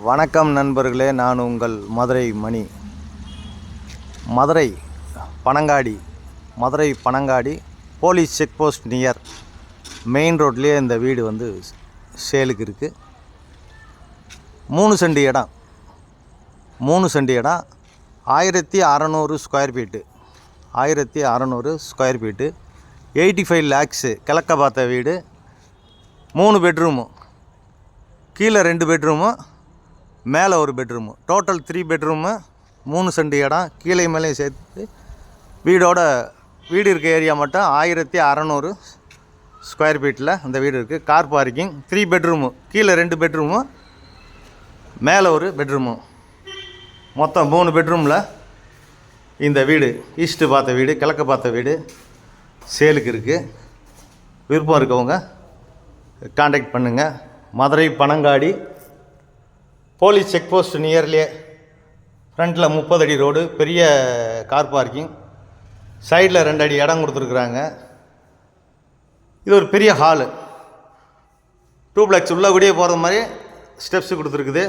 வணக்கம் நண்பர்களே, நான் உங்கள் Madurai Mani. Madurai Panangadi police check post near main ரோட்லேயே இந்த வீடு சேலுக்கு இருக்குது. 3 சென்ட் இடம் 1600 ஸ்கொயர் ஃபீட்டு 85 லேக்ஸு. கிழக்க பார்த்த வீடு, 3 பெட்ரூமு, கீழே 2 பெட்ரூமு, மேலே ஒரு பெட்ரூமு, டோட்டல் 3 பெட்ரூமு. 3 சென்ட் இடம், கீழே மேலேயும் சேர்த்து. வீடு இருக்க ஏரியா மட்டும் 1600 ஸ்கொயர் ஃபீட்டில் இந்த வீடு இருக்குது. கார் பார்க்கிங், 3 பெட்ரூமு, கீழே 2 பெட்ரூமு, மேலே ஒரு பெட்ரூமு, மொத்தம் 3 பெட்ரூமில் இந்த வீடு. ஈஸ்ட்டு பார்த்த வீடு, கிழக்க பார்த்த வீடு சேலுக்கு இருக்குது. விருப்பம் இருக்கவங்க காண்டாக்ட் பண்ணுங்கள். Madurai Panangadi police check post நியர்லேயே, ஃப்ரண்ட்டில் 30 அடி ரோடு, பெரிய கார் பார்க்கிங், சைடில் 2 அடி இடம் கொடுத்துருக்குறாங்க. இது ஒரு பெரிய ஹாலு, 2 பிளக்ஸ் உள்ளே கூடயே போகிறது மாதிரி ஸ்டெப்ஸு கொடுத்துருக்குது.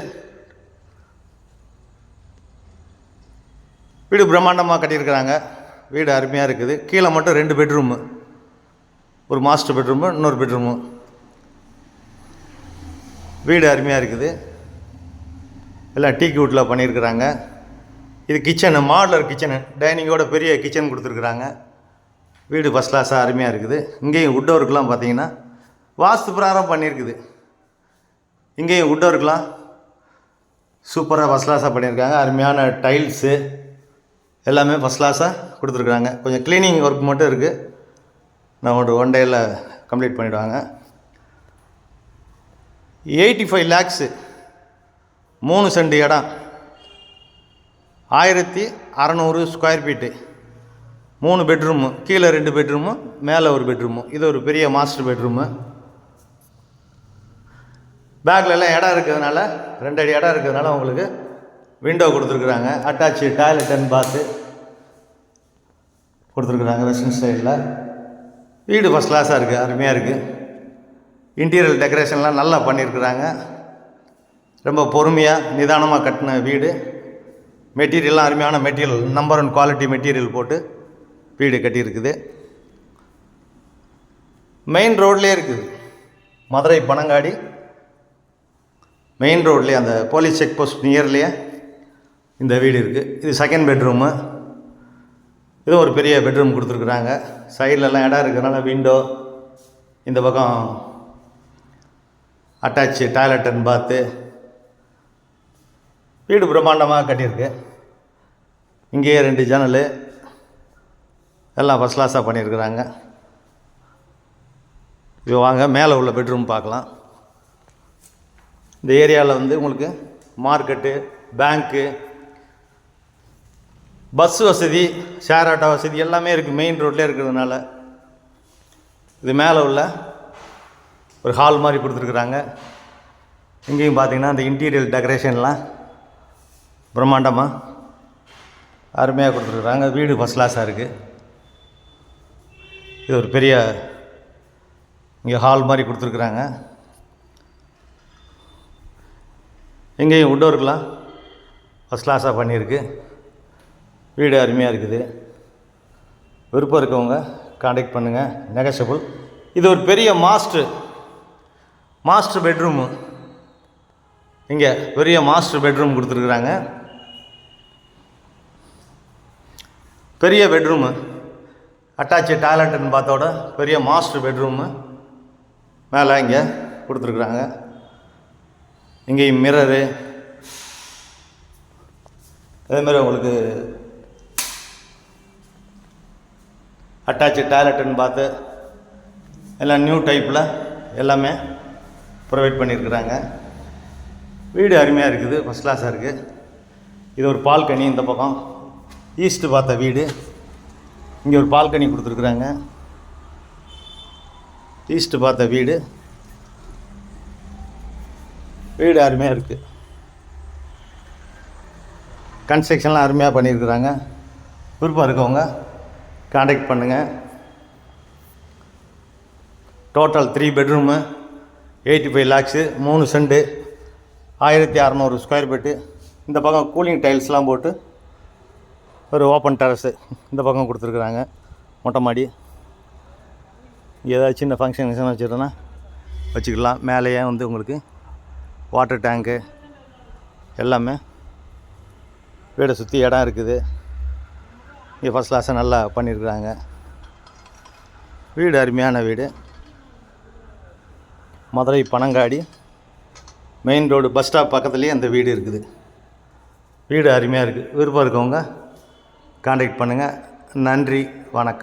வீடு பிரம்மாண்டமாக கட்டியிருக்கிறாங்க. வீடு அருமையாக இருக்குது. கீழே மட்டும் 2 பெட்ரூமு, ஒரு மாஸ்டர் பெட்ரூமு, இன்னொரு பெட்ரூமு. வீடு அருமையாக இருக்குது. எல்லாம் டீக்கு வுட்டில் பண்ணியிருக்கிறாங்க. இது கிச்சனு, மாடலர் கிச்சனு, டைனிங்கோட பெரிய கிச்சன் கொடுத்துருக்குறாங்க. வீடு ஃபஸ்ட் கிளாஸாக அருமையாக இருக்குது. இங்கேயும் வுட் ஒர்க்லாம் பார்த்தீங்கன்னா வாஸ்து பிரகாரம் பண்ணியிருக்குது. இங்கேயும் வுட் ஒர்க்லாம் சூப்பராக ஃபஸ்ட் கிளாஸாக பண்ணியிருக்காங்க. அருமையான டைல்ஸு எல்லாமே ஃபஸ்ட் கிளாஸாக கொடுத்துருக்குறாங்க. கொஞ்சம் க்ளீனிங் ஒர்க் மட்டும் இருக்குது. நான் ஒன் டேயில் கம்ப்ளீட் பண்ணிவிடுவாங்க. 85 லேக்ஸு, 3 சென்ட் இடம், 1600 ஸ்கொயர் ஃபீட்டு, 3 பெட்ரூமு, கீழே 2 பெட்ரூமு, மேலே ஒரு பெட்ரூமு. இது ஒரு பெரிய மாஸ்டர் பெட்ரூமு. பேக்கில் எல்லாம் இடம் இருக்கிறதுனால, 2 அடி இடம் இருக்கிறதுனால உங்களுக்கு விண்டோ கொடுத்துருக்குறாங்க. அட்டாச்சு டாய்லெட் அண்ட் பாத்து கொடுத்துருக்குறாங்க வெஸ்டர்ன் ஸ்டைலில். வீடு ஃபஸ்ட் கிளாஸாக இருக்குது, அருமையாக இருக்குது. இன்டீரியர் டெக்கரேஷன்லாம் நல்லா பண்ணியிருக்கிறாங்க. ரொம்ப பொறுமையாக நிதானமாக கட்டின வீடு. மெட்டீரியல்லாம் அருமையான மெட்டீரியல், நம்பர் 1 குவாலிட்டி மெட்டீரியல் போட்டு வீடு கட்டியிருக்குது. மெயின் ரோட்லேயே இருக்குது. மதுரை பனங்காடி மெயின் ரோட்லேயே, அந்த போலீஸ் செக் போஸ்ட் நியர்லேயே இந்த வீடு இருக்குது. இது 2nd பெட்ரூமு. இது ஒரு பெரிய பெட்ரூம் கொடுத்துருக்குறாங்க. சைட்லலாம் இடம் இருக்கிறதுனால விண்டோ, இந்த பக்கம் அட்டாச்சு டாய்லெட் அண்ட் பாத்து. வீடு பிரம்மாண்டமாக கட்டியிருக்கு. இங்கேயே 2 ஜன்னல், எல்லாம் ஃபஸ்ட் கிளாஸாக பண்ணியிருக்கிறாங்க. இப்போ வாங்க மேலே உள்ள பெட்ரூம் பார்க்கலாம். இந்த ஏரியாவில் உங்களுக்கு மார்க்கெட்டு, பேங்க்கு, பஸ் வசதி, ஷேர் ஆட்டோ வசதி எல்லாமே இருக்குது. மெயின் ரோட்லேயே இருக்கிறதுனால இது மேலே உள்ள ஒரு ஹால் மாதிரி கொடுத்துருக்குறாங்க. இங்கேயும் பார்த்தீங்கன்னா அந்த இன்டீரியர் டெக்கரேஷன்லாம் பிரம்மாண்டமாக அருமையாக கொடுத்துருக்குறாங்க. வீடு ஃபஸ்ட் கிளாஸாக இருக்குது. இது ஒரு பெரிய இங்கே ஹால் மாதிரி கொடுத்துருக்குறாங்க. இங்கேயும் வுட் ஒர்க்லாம் ஃபஸ்ட் கிளாஸாக பண்ணியிருக்கு. வீடு அருமையாக இருக்குது. விருப்பம் இருக்கவங்க காண்டாக்ட் பண்ணுங்கள். நெகஷபிள். இது ஒரு பெரிய மாஸ்டர் பெட்ரூமு. இங்கே பெரிய மாஸ்டர் பெட்ரூம் கொடுத்துருக்குறாங்க. பெரிய பெட்ரூமு, அட்டாச்சு டாய்லெட் அண்ட் பாத்தோட பெரிய மாஸ்டர் பெட்ரூமு மேலே இங்கே கொடுத்துருக்குறாங்க. இங்கேயும் மிரரு, அதேமாதிரி உங்களுக்கு அட்டாச்சு டாய்லெட் அண்ட் பாத்து எல்லாம் நியூ டைப்பில் எல்லாமே ப்ரொவைட் பண்ணியிருக்கிறாங்க. வீடு அருமையாக இருக்குது, ஃபஸ்ட் கிளாஸாக இருக்குது. இது ஒரு பால்கனி. இந்த பக்கம் ஈஸ்ட்டு பார்த்த வீடு. இங்கே ஒரு பால்கனி கொடுத்துருக்குறாங்க. ஈஸ்ட்டு பார்த்த வீடு. வீடு அருமையாக இருக்குது. கன்ஸ்ட்ரக்ஷன்லாம் அருமையாக பண்ணியிருக்கிறாங்க. விருப்பம் இருக்கவங்க காண்டாக்ட் பண்ணுங்கள். Total 3 bedroom, 85 lakhs, 3 cent, 1600 square feet. இந்த பக்கம் கூலிங் டைல்ஸ்லாம் போட்டு ஒரு ஓப்பன் டெரஸு இந்த பக்கம் கொடுத்துருக்குறாங்க. மொட்டை மாடி. ஏதாவது சின்ன ஃபங்க்ஷன் வச்சுட்டோன்னா வச்சுக்கலாம். மேலேயே வந்து உங்களுக்கு வாட்டர் டேங்க்கு எல்லாமே வீடை சுற்றி இடம் இருக்குது. இங்கே ஃபஸ்ட் கிளாஸை நல்லா பண்ணியிருக்கிறாங்க. வீடு அருமையான வீடு. Madurai Panangadi main road bus stop பக்கத்துலேயே அந்த வீடு இருக்குது. வீடு அருமையாக இருக்குது. விருப்பம் இருக்கவங்க கான்டாக்ட் பண்ணுங்கள். நன்றி, வணக்கம்.